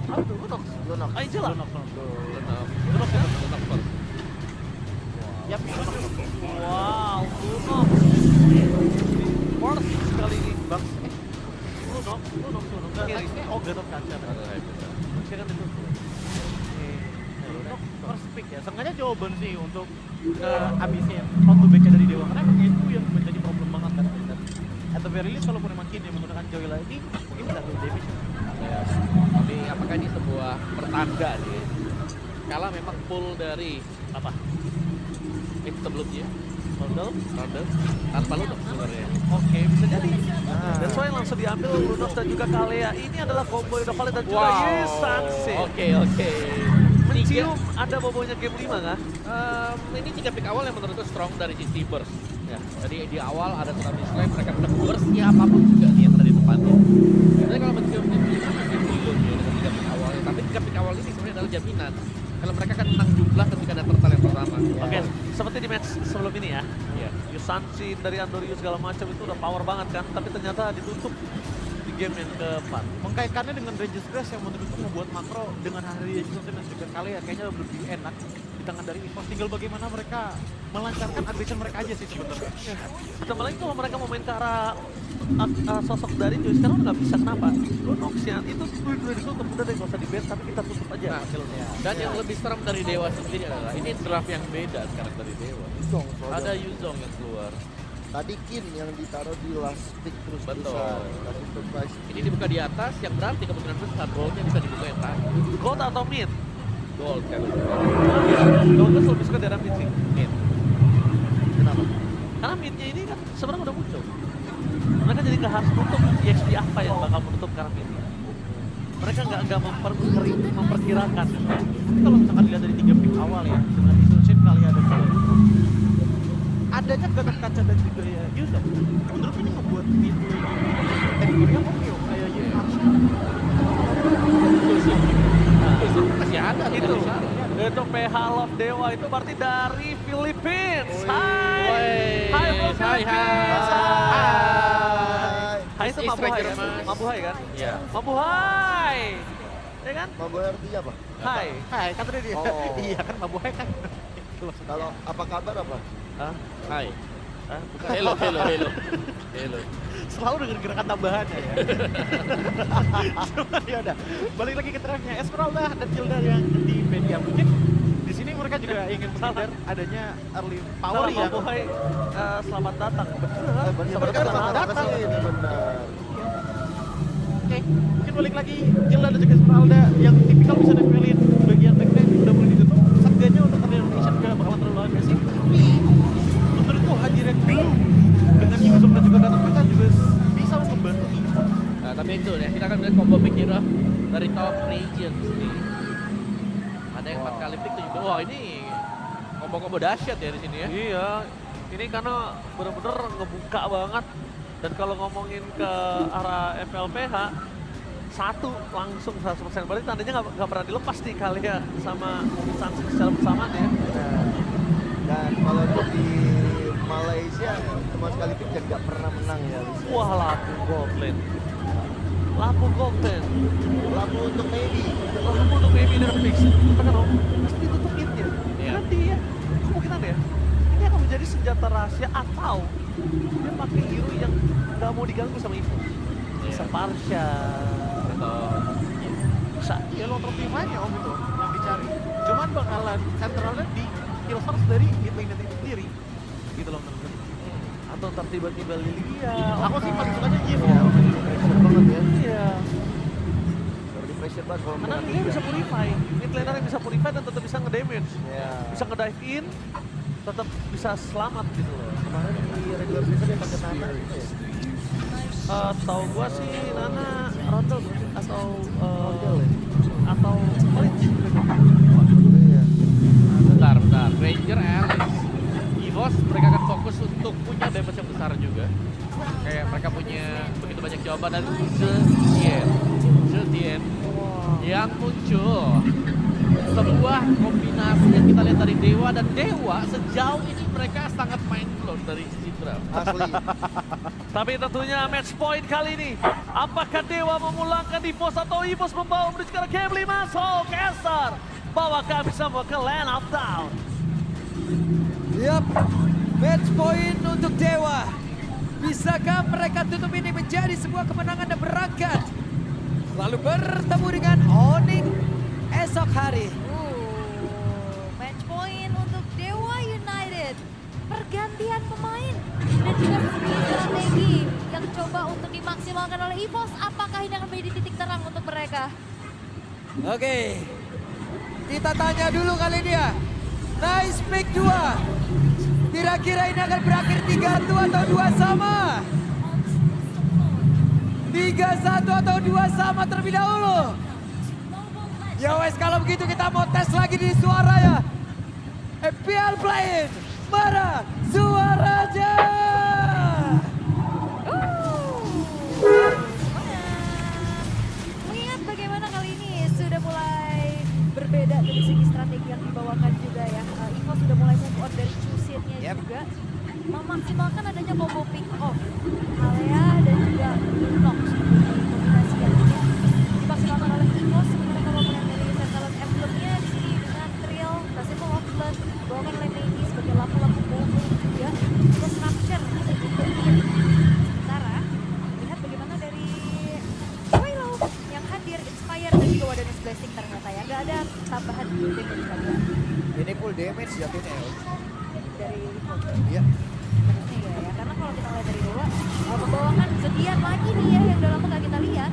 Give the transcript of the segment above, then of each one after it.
Aduh, Lunox. Angel lah. Lunox ya? first. Yap, wow, Lunox. Force sekali ini, Bang. Lunox. Kiri. Oh, Gatot Kaca. Kira kan itu. Lunox first pick ya. Sengaja jawaban sih untuk abisin front to back-nya dari Dewa. Karena emang itu yang menjadi problem banget kan. At the very least, kalaupun emang Kid yang menggunakan Joy lagi, mungkin bisa tuh damage. Ya, tapi apakah ini sebuah pertanda nih? Kalau memang full dari Apa? sebelumnya, Modal? tanpa Lunox sebenarnya. Oke, bisa jadi. Dan soalnya langsung diambil Lunox dan juga Kalea. Ini adalah combo Indo Valid dan juga Yusansi. Oke. Mencium ada bobonya game 5 kah? Ini 3 pick awal yang menurutku strong dari sisi burst. Ya, jadi di awal ada tsunami slam, mereka bisa burst siapapun juga nih yang ada di depannya. Jadi kalau mencium game 5 masih belum ya dengan 3 pick awalnya. Tapi 3 pick awal ini sebenarnya adalah jaminan kalau mereka akan menang jumlah ketika ada turtle yang pertama. Oke, seperti di match sebelum ini ya. Iya. Yusansi dari Andoryu segala macam itu udah power banget kan, tapi ternyata ditutup di game yang keempat. Mengkaitkannya dengan Ranger's Grace yang menurutku membuat makro dengan hari Yusansi dan juga Kalea kayaknya lebih enak di tangan dari EVOS. Tinggal bagaimana mereka melancarkan aggression mereka aja sih sebenarnya. Ditambah lagi kalau mereka mau main ke arah sosok dari Joy sekarang udah nggak bisa, kenapa? Lunox-nya itu dua ditutup, udah deh nggak usah di-ban tapi kita tutup aja. Dan yang lebih serem dari Dewa sendiri adalah ini draft yang beda sekarang dari Dewa. Yuzong, Ada Yuzong yang keluar. tadi Kin yang ditaruh di last pick terus Betul. kasih surprise. Ini dibuka di atas, yang berarti kemungkinan besar goldnya bisa dibuka yang terakhir. Gold atau mid? Gold kan. Gold itu lebih suka daerah mid sih. Mid. Kenapa? Karena midnya ini kan sebenarnya udah muncul. Mereka jadi nggak harus nutup EXP apa yang bakal menutup karena midnya. Mereka nggak memperkirakan. Tapi kalau misalkan dilihat dari 3 pick awal ya, dengan Yusansi, Kalea dan Kalea itu adanya Gatot Kaca dan juga ya Yuzong. Menurutku ini membuat mid tekniknya oke kayak Yun Arsha. Masih ada Itu di sana. itu PH Love Dewa itu berarti dari Philippines. Woi. Hai from Hai, Philippines. Hai. Hai itu This is Mabuhay Stranger kan? Mas. Mabuhay kan? Iya. Mabuhay. Ya kan? Mau bayar artinya apa? Hai. Hai, kan tadi dia. Oh. Iya kan Mabuhay kan. Kalau apa kabar apa? Hah? Hai. Hah? Bukan. Hello. Selalu dengan gerakan tambahannya ya. Cuman ya udah, balik lagi ke trapnya. Esmeralda dan Gilda yang di media mungkin di sini mereka juga ingin menghindar adanya early power Salah ya. Mabuhay, selamat datang. Bener. Mereka selamat datang. ke sini benar. Oke, mungkin balik lagi Gilda dan juga Esmeralda yang tipikal bisa nempelin bagian backline udah mulai ditutup. Satganya untuk Early Domination juga bakalan terlalu agresif. Tapi menurutku hadirnya Blue dengan Yuzong dan juga Gatot Kaca juga bisa membantu EVOS. Nah, tapi itu ya, kita akan melihat combo pick hero dari top regions nih. Ada yang 4 kali pick tuh juga. Wah, ini combo-combo dahsyat ya di sini ya. Iya, ini karena bener-bener ngebuka banget. Dan kalau ngomongin ke arah FLPH, satu langsung 100%. Berarti tandanya nggak pernah dilepas nih kali ya sama Yusansi secara bersamaan ya. Dan kalau untuk di Malaysia sama sekali pick dan nggak pernah menang ya. Wah, lapu gold lane. Lapu gold lane. Lalu untuk Navy. Lapu untuk baby dan fix. Kita kan pasti ditutup hitnya. Iya. Nanti ya, kemungkinan ya. Ini akan menjadi senjata rahasia atau dia pakai hero yang nggak mau diganggu sama EVOS. Bisa Parsha. Atau Ya long term divine-nya om itu yang dicari. Cuman bakalan centralnya di kill source dari hit lane itu sendiri. Gitu long term. Atau ntar tiba-tiba Lilia. Aku sih paling sukanya Giv Ya, ya. pressure banget ya. Iya. Di pressure banget kalau Karena menang dia tiga. bisa purify. Mid laner yang bisa purify dan tetap bisa ngedamage. Ya. Bisa ngedive in, tetap bisa selamat gitu loh. Kemarin di regular season dia pakai Nana gitu ya. Tahu gua sih Nana Rondel atau Rondel ya? atau Prince. Iya. bentar. Ranger Alice. EVOS mereka akan fokus untuk punya damage yang besar juga. Kayak mereka punya begitu banyak jawaban dan Zedien yang muncul. sebuah kombinasi yang kita lihat dari Dewa dan Dewa sejauh ini mereka sangat main close dari sisi draft. Asli. Tapi tentunya match point kali ini. Apakah Dewa memulangkan EVOS atau EVOS membawa menuju ke game 5? So, Caster bawa kami semua ke Land of Down. Yap, match point untuk Dewa. Bisakah mereka tutup ini menjadi sebuah kemenangan dan berangkat? Lalu bertemu dengan Onyx esok hari. Match point untuk Dewa United. Pergantian pemain dan juga strategi yang coba untuk dimaksimalkan oleh EVOS. Apakah ini akan menjadi titik terang untuk mereka? Oke, kita tanya dulu kali ini ya. Nice pick 2. Kira-kira ini akan berakhir 3-1 atau 2 sama? 3-1 atau 2 sama terlebih dahulu. Ya wes, kalau begitu kita mau tes lagi di suara ya. FPL playing, mana suaranya? Mengingat bagaimana kali ini sudah mulai berbeda dari segi strategi yang dibawakan juga ya. EVOS sudah mulai move on dari choose-nya juga. Memaksimalkan adanya combo pick off. Alea dan juga Nox. Kombinasi yang ini dimaksimalkan oleh EVOS. Sementara kalau melihat dari talent emblemnya di sini dengan Trill, Basimo Offlet, dibawakan oleh Meini sebagai lampu-lampu bowling juga. Terus Rapture juga ini. Sementara lihat bagaimana dari Willow yang hadir, Inspire dan juga Wadanis Blessing ternyata ya. Nggak ada tambahan damage lagi Ini full damage jatuhnya ya. dari EVOS. Iya. Harusnya ya, karena kalau kita lihat dari Dewa, membawakan Zodian lagi nih ya yang udah lama nggak kita lihat.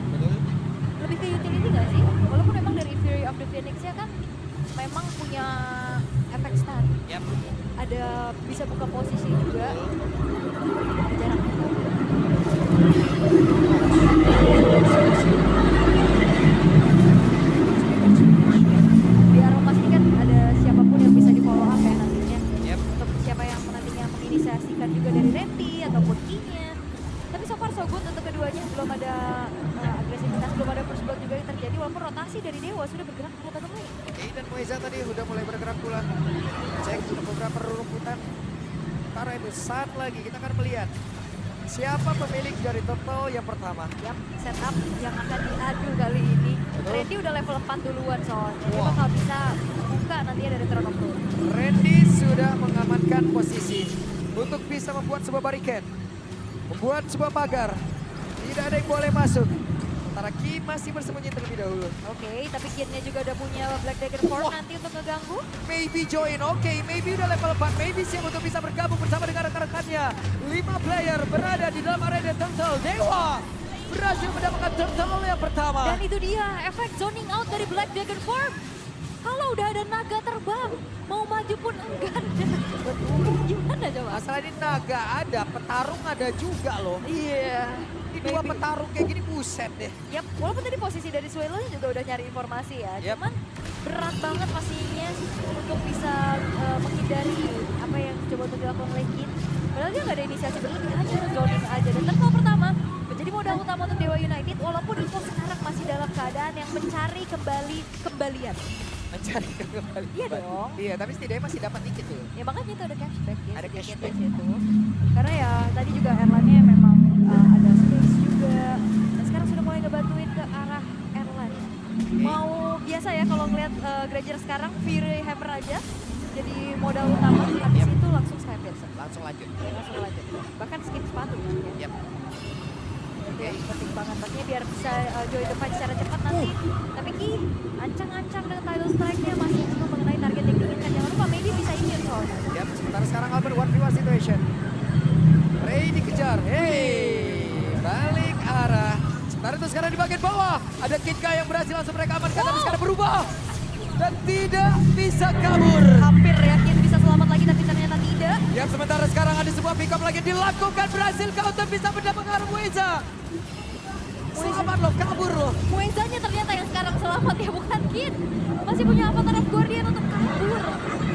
Lebih ke utility nggak sih? Walaupun memang dari Fury of the Phoenix ya kan memang punya efek stun. Yap. Ada bisa buka posisi juga. Jarak. Biar memastikan ada siapapun yang bisa di follow up ya nantinya. Yap. Untuk siapa yang nantinya menginisiasikan juga dari Randy ataupun King-nya. Tapi so far so good untuk keduanya, belum ada agresivitas, belum ada first blood juga yang terjadi walaupun rotasi dari Dewa sudah bergerak ke bottom lane. Kei dan Moeza tadi udah mulai bergerak pula. Cek sudah beberapa rerumputan. Karena itu saat lagi kita akan melihat siapa pemilik dari Turtle yang pertama. Yap, setup yang akan diadu kali ini. Randy udah level 4 duluan soalnya, dia bakal bisa buka nantinya dari Throne of Gold. Randy sudah mengamankan posisi untuk bisa membuat sebuah barricade, membuat sebuah pagar. Tidak ada yang boleh masuk. Sementara Ki masih bersembunyi terlebih dahulu. Oke, tapi Kid-nya juga udah punya Black Dagger Force nanti untuk ngeganggu. Maybe join, oke, maybe udah level 4, maybe siap untuk bisa bergabung bersama dengan rekan-rekannya. 5 player berada di dalam area Turtle. Dewa berhasil mendapatkan Turtle yang pertama. Dan itu dia efek zoning out dari Black Dragon Form. Kalau udah ada naga terbang, mau maju pun enggan. Betul, gimana coba? Masalah ini naga ada, petarung ada juga loh. Iya. Ini dua petarung kayak gini buset deh. Yap, walaupun tadi posisi dari Swelo juga udah nyari informasi ya. Yap. Cuman berat banget pastinya untuk bisa menghindari apa yang coba untuk dilakukan oleh Kid. Padahal dia nggak ada inisiasi berlebih, hanya zoning aja. Dan terkal pertama menjadi modal utama untuk Dewa United walaupun Info sekarang masih dalam keadaan yang mencari kembalian. Mencari kembali. Iya dong. Iya, tapi setidaknya masih dapat dikit tuh. Ya makanya itu ada cashback ya. Ada sedikit cashback. di situ. Karena ya tadi juga airline-nya memang ada space juga. Dan sekarang sudah mulai ngebantuin ke arah airline. Mau biasa ya kalau ngeliat Granger sekarang Fury Hammer aja jadi modal utama. Habis itu langsung Sky Piercer. Langsung lanjut. Langsung lanjut. Bahkan skip sepatu kan ya. Yap. Oke, penting banget pastinya biar bisa join the fight secara cepat nanti. Tapi Ki, ancang-ancang dengan title strike-nya masih bingung mengenai target yang diinginkan. Jangan lupa maybe bisa immune soalnya. Yap, sementara sekarang Albert 1v1 situation. Ray dikejar. Hey, balik arah. Sementara itu sekarang di bagian bawah. Ada Kitka yang berhasil langsung mereka amankan. Tapi sekarang berubah. Dan tidak bisa kabur. Hampir yakin bisa selamat lagi tapi ternyata tidak. Yap, sementara sekarang ada sebuah pick up lagi dilakukan. Berhasil counter bisa mendapatkan Moeza. Selamat loh, kabur loh. Muezanya ternyata yang sekarang selamat ya, bukan Kid. Masih punya Avatar of Guardian untuk kabur.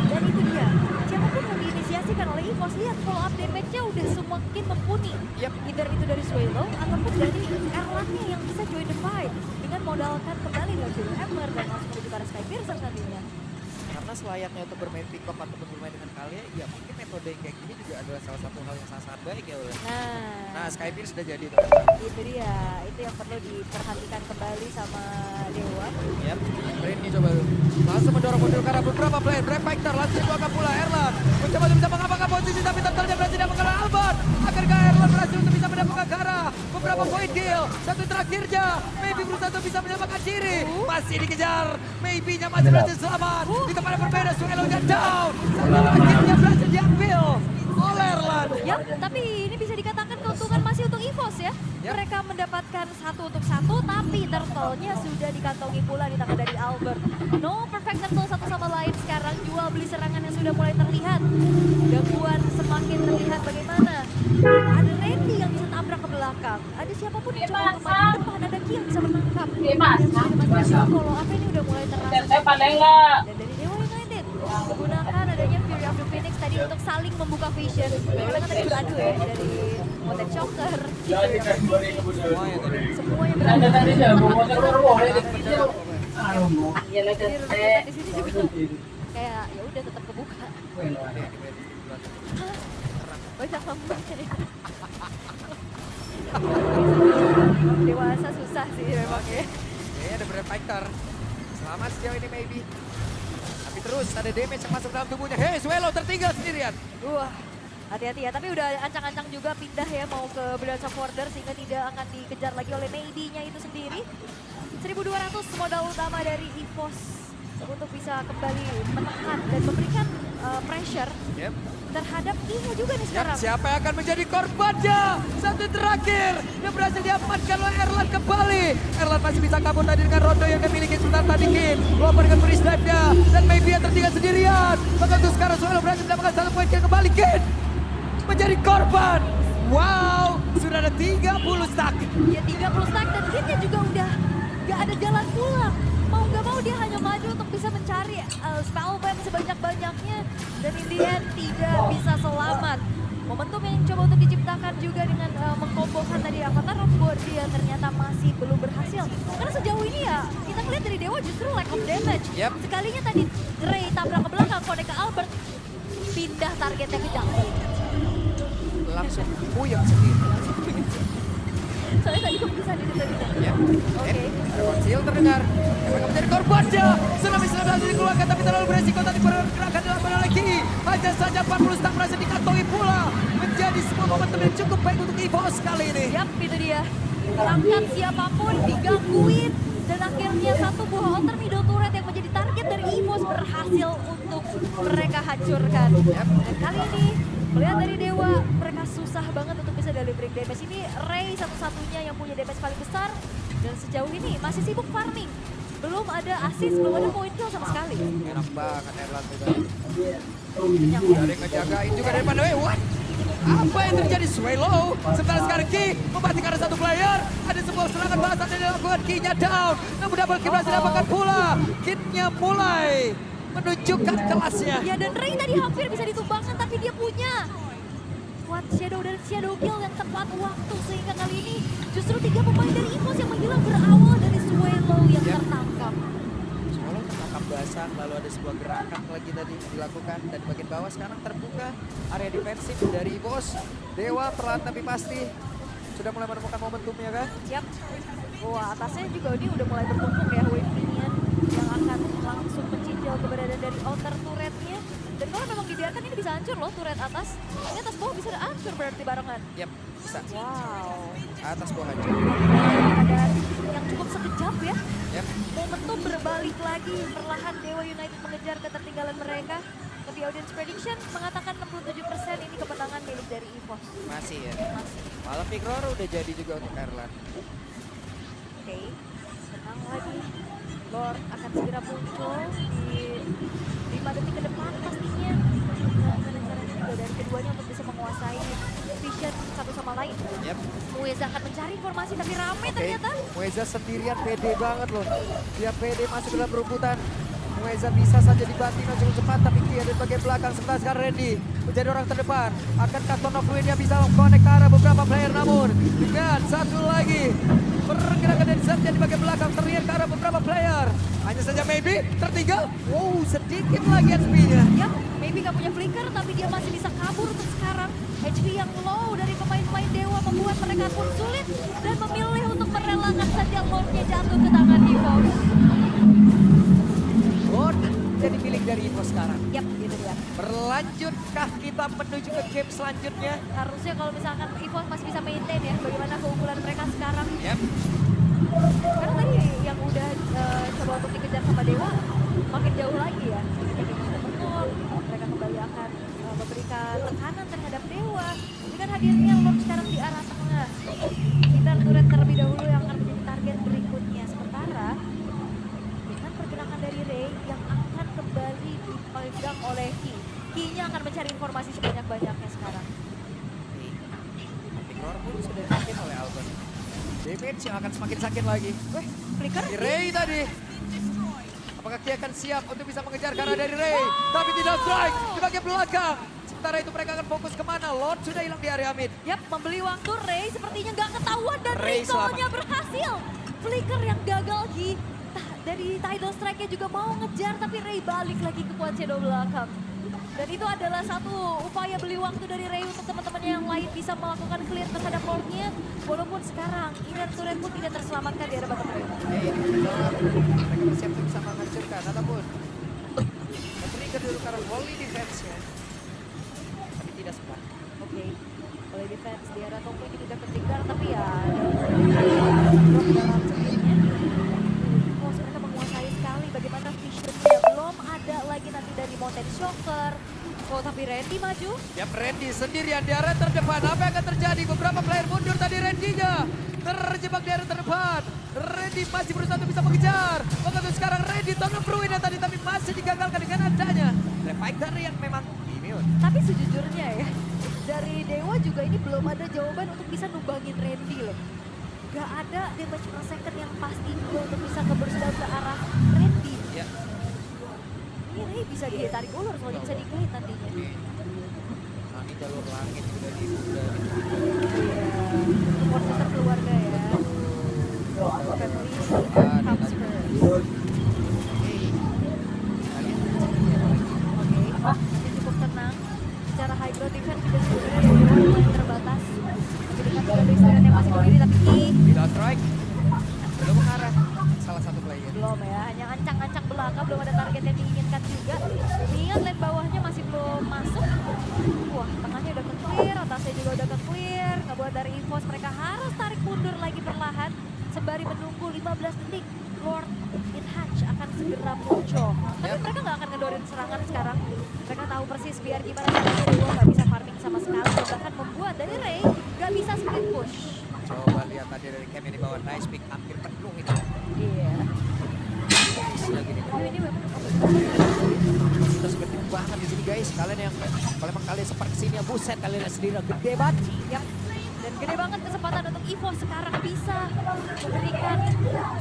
Dan itu dia. Siapapun yang diinisiasikan oleh EVOS, lihat follow up damage-nya udah semakin mumpuni. Yap. Either itu dari Swallow ataupun dari Erlang-nya yang bisa join the fight. Dengan memodalkan kembali dengan Zero Hammer dan langsung menuju ke arah Skypiercer nantinya. Karena selayaknya untuk bermain pick up ataupun bermain dengan Kalia, ya mungkin metode yang kayak gini juga adalah salah satu hal yang sangat baik ya Ul. Nah, Skypier sudah jadi tuh. Itu dia, itu yang perlu diperhatikan kembali sama Dewa. Yap, Randy coba dulu. Langsung mendorong mundur karena beberapa player. Brave Fighter langsung dibuangkan pula Erlan. Mencoba untuk bisa mengamankan posisi tapi tentunya berhasil mengenai Albert. Akankah Erlan berhasil untuk bisa mendapatkan Gara? Beberapa poin deal. Satu terakhirnya. Maybe berusaha untuk bisa menyelamatkan diri. Masih dikejar. Maybe-nya masih berhasil selamat. Di tempat yang berbeda, Suelonya down. Satu terakhirnya berhasil diambil oleh Erlan. Ya, tapi ini bisa dikatakan keuntungan masih untuk EVOS ya. Yap. Mereka mendapatkan 1-1, tapi turtle-nya sudah dikantongi pula di tangan dari Albert. No perfect turtle satu sama lain sekarang, jual beli serangan yang sudah mulai terlihat. Gangguan semakin terlihat bagaimana. Ada Randy yang bisa tabrak ke belakang. Ada siapapun yang coba kembali ke depan, ada Ki yang bisa menangkap. Kalau apa ini udah mulai terasa. Dan dari Dewa United menggunakan adanya Fury of the Phoenix tadi untuk saling membuka vision. Bagaimana tadi beradu ya dari Moten Shocker. Semuanya beradu. Jadi di sini juga kayak ya udah tetap kebuka. Banyak lembutnya ya. Dewasa susah sih memang ya. Oke, ada Brave Fighter. Selamat sejauh ini maybe. Tapi terus ada damage yang masuk dalam tubuhnya. Hey, Suelo tertinggal sendirian. Wah, hati-hati ya. Tapi udah ancang-ancang juga pindah ya mau ke Brilliance of Order sehingga tidak akan dikejar lagi oleh Maybe-nya itu sendiri. 1.200 modal utama dari EVOS untuk bisa kembali menekan dan memberikan pressure terhadap Ivo juga nih sekarang. Siapa yang akan menjadi korbannya? Satu terakhir yang berhasil diamankan oleh Erlan kembali. Erlan masih bisa kabur tadi dengan rondo yang dimiliki sebentar tadi Kin. Walaupun dengan freeze dive-nya dan maybe yang tertinggal sendirian. Maka untuk sekarang Suelo berhasil mendapatkan satu poin kill kembali Kin. Menjadi korban. Wow, sudah ada 30 stack. Ya 30 stack dan Kinnya juga udah gak ada jalan pulang. Mau gak mau dia hanya maju untuk bisa mencari spellband sebanyak-banyaknya. Dan in the end tidak bisa selamat. Momentum yang coba untuk diciptakan juga dengan mengkombokan tadi Avatar of Guardian ternyata masih belum berhasil. Karena sejauh ini ya kita ngeliat dari Dewa justru lack of damage. Sekalinya tadi Ray tabrak ke belakang, connect ke Albert. Pindah targetnya ke Jungle. Langsung puyeng sendiri. Soalnya tadi kok bisa di situ. Ya. Oke. Konsil terdengar. Mereka menjadi korbannya. Tsunami sudah berhasil dikeluarkan tapi terlalu beresiko tadi pergerakan dilakukan oleh Ki. Hanya saja 40 stack berhasil dikantongi pula. Menjadi sebuah momentum yang cukup baik untuk EVOS kali ini. Yap, itu dia. Angkat siapapun digangguin. Dan akhirnya satu buah outer middle turret yang menjadi target dari EVOS berhasil untuk mereka hancurkan. Dan kali ini melihat dari Dewa, mereka susah banget untuk bisa delivering damage. Ini Ray satu-satunya yang punya damage paling besar. Dan sejauh ini masih sibuk farming. Belum ada assist, belum ada point kill sama sekali. Enak banget Erlan tuh. Ada yang ngejagain juga dari mana. What? Apa yang terjadi? Suelo. Sementara sekarang Ki mematikan satu player. Ada sebuah serangan balasan yang dilakukan. Ki-nya down. Namun double kill berhasil dapatkan pula. Kit-nya mulai menunjukkan kelasnya. Ya dan Ray tadi hampir bisa ditumbangkan tapi dia punya What Shadow dan Shadow Kill yang tepat waktu sehingga kali ini justru 3 pemain dari EVOS yang menghilang berawal dari Suelo yang tertangkap. Suelo tertangkap basah lalu ada sebuah gerakan lagi tadi dilakukan dan bagian bawah sekarang terbuka area defensif dari EVOS. Dewa perlahan tapi pasti sudah mulai menemukan momentumnya kan? Yap. Wah atasnya juga ini udah mulai bertumpuk ya wave minion yang akan langsung mencicil keberadaan dari outer turretnya. Dan kalau memang dibiarkan ini bisa hancur loh turret atas. Ini atas bawah bisa hancur berarti barengan. Yap, bisa. Wow. Atas bawah hancur. Ada yang cukup sekejap ya. Yap. Momentum berbalik lagi. Perlahan Dewa United mengejar ketertinggalan mereka. Tapi audience prediction mengatakan 67% ini kemenangan milik dari EVOS. Masih ya. Masih. Malam Big Roar udah jadi juga untuk Erlan. Oke. Tenang lagi. Lord akan segera muncul di 5 detik ke depan pastinya. Gimana caranya juga dari keduanya untuk bisa menguasai vision satu sama lain. Yap. Mueza akan mencari informasi tapi rame ternyata. Mueza sendirian pede banget loh. Dia pede masuk dalam perebutan. Mueza bisa saja dibanting cukup cepat tapi dia dari bagian belakang sementara sekarang Randy menjadi orang terdepan. Akankah Ton of Ruin dia bisa mengkonek ke arah beberapa player namun dengan satu lagi Pergerakan dari Zatnya di bagian belakang terlihat ke arah beberapa player. Hanya saja maybe tertinggal. Wow, sedikit lagi HP-nya. Yap, maybe gak punya flicker tapi dia masih bisa kabur untuk sekarang. HP yang low dari pemain-pemain Dewa membuat mereka pun sulit dan memilih untuk merelakan saja Lord-nya jatuh ke tangan EVOS. Lord jadi milik dari Evo sekarang. Yap, gitu dia. Berlanjutkah kita menuju ke game selanjutnya? Harusnya kalau misalkan EVOS masih bisa maintain ya bagaimana keunggulan mereka sekarang. Yap. Karena tadi yang udah coba untuk dikejar sama Dewa makin jauh lagi ya. Jadi betul mereka kembali akan memberikan tekanan terhadap Dewa. Dengan hadirnya Lord sekarang di arah tengah. Kita turret terlebih dahulu yang akan menjadi target berikutnya. Sementara dengan pergerakan dari Ray yang akan kembali dipegang oleh Ki. Ki-nya akan mencari informasi sebanyak-banyaknya sekarang. Ignore pun sudah dimakin oleh Albert. Damage yang akan semakin sakit lagi. Weh, flicker? Si Ray tadi. Apakah Ki akan siap untuk bisa mengejar karena dari Ray? Tapi tidak strike di bagian belakang. Sementara itu mereka akan fokus kemana? Lord sudah hilang di area mid. Yap, membeli waktu Ray sepertinya nggak ketahuan dan Ray recall-nya berhasil. Flicker yang gagal Ki. Dari Tidal Strike-nya juga mau ngejar tapi Ray balik lagi ke Quad Shadow belakang. Dan itu adalah satu upaya beli waktu dari Ray untuk teman-temannya yang lain bisa melakukan clear terhadap Lord-nya. Walaupun sekarang Inner Turret pun tidak terselamatkan di area bottom lane. Mereka bersiap untuk bisa menghancurkan ataupun memberikan dulu karena volley defense-nya. Tapi tidak sempat. Oke, oleh defense di area top lane tidak ketinggalan tapi ya drop dalam sendirinya. Oh, mereka menguasai sekali bagaimana vision-nya. Belum ada lagi nanti dari Mountain Shocker. Oh, tapi Randy maju. Yap, Randy sendirian di area terdepan. Apa yang akan terjadi? Beberapa player mundur tadi Randy-nya. Terjebak di area terdepan. Randy masih berusaha untuk bisa mengejar. Begitu sekarang Randy tolong Bruin tadi tapi masih digagalkan dengan adanya Refighter yang memang immune. Tapi sejujurnya ya, dari Dewa juga ini belum ada jawaban untuk bisa numbangin Randy loh. Gak ada damage per second yang pasti juga untuk bisa keburst down ke arah Randy. Ya. Ini Ray bisa ditarik ulur soalnya bisa di-glide nantinya. Ini jalur langit sudah dibuka. Iya, support system keluarga ya. Family comes first. Oke, masih cukup tenang. Secara high ground defense juga sebenarnya dari Dewa lumayan terbatas. Tapi dengan juga baseline yang masih berdiri tapi Tidak strike. Belum mengarah salah satu player. belum ya, hanya ancang-ancang belakang, belum ada target yang diinginkan juga. Lihat lane bawahnya masih belum masuk. Wah, tengahnya udah ke-clear, atasnya juga udah ke-clear. Ngebuat dari EVOS mereka harus tarik mundur lagi perlahan. Sembari menunggu 15 detik, Lord Ithatch akan segera muncul. Tapi mereka nggak akan ngedorin serangan sekarang. Mereka tahu persis biar gimana caranya Dewa nggak bisa farming sama sekali. Dan bahkan membuat dari Ray nggak bisa split push. Coba lihat tadi dari camp yang di bawah nice pick hampir penuh itu. Iya. Lagi nih. Tapi ini memang Sudah seperti banget di sini guys. Kalian yang kalau emang kalian sempat kesini ya buset kalian lihat sendiri gede banget. Yap. Dan gede banget kesempatan untuk EVOS sekarang bisa memberikan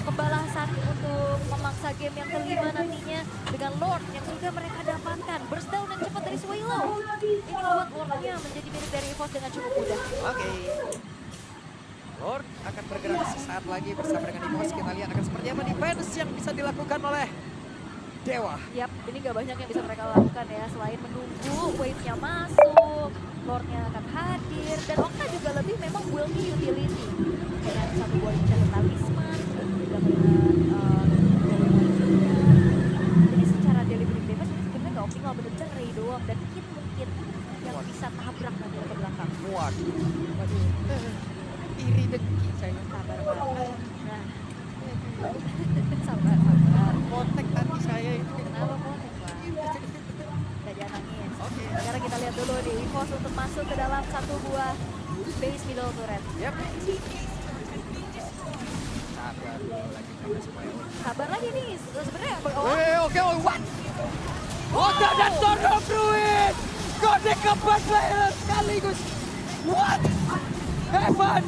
pembalasan untuk memaksa game yang kelima nantinya dengan Lord yang sudah mereka dapatkan. Burst down yang cepat dari Swallow. Ini membuat Lord-nya menjadi milik dari EVOS dengan cukup mudah. Oke. Lord akan bergerak sesaat lagi bersama dengan EVOS. Kita lihat akan seperti apa defense yang bisa dilakukan oleh Dewa. Yap, ini gak banyak yang bisa mereka lakukan ya. Selain menunggu wave-nya masuk, Lord-nya akan hadir. Dan Okta juga lebih memang wealthy utility. Dengan satu buah enchanted talisman, juga dengan jadi secara delivery damage ini sebenarnya gak optimal. Bener-bener Ray doang dan hit mungkin yang bisa tabrak nanti ke belakang. Muat. Waduh, Iri dengki saya. sabar banget. Nah, sabar. Kontak tadi saya itu. Kenapa konek lah? Gak jangan nangis. Oke. Sekarang kita lihat dulu nih, EVOS untuk masuk ke dalam satu buah base middle turret. Yap. Sabar dulu lagi mereka semua ya. Sabar lagi nih, sebenarnya Oke, what? Oda dan Torno Bruin! Kode keempat player sekaligus. What? Evan!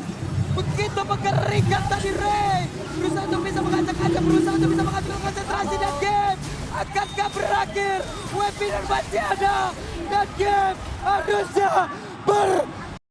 Begitu mengerikan tadi Ray. Berusaha untuk bisa mengacak-acak, berusaha untuk bisa mengambil konsentrasi dan game. Akankah berakhir? Webinar masih ada. Dan game harusnya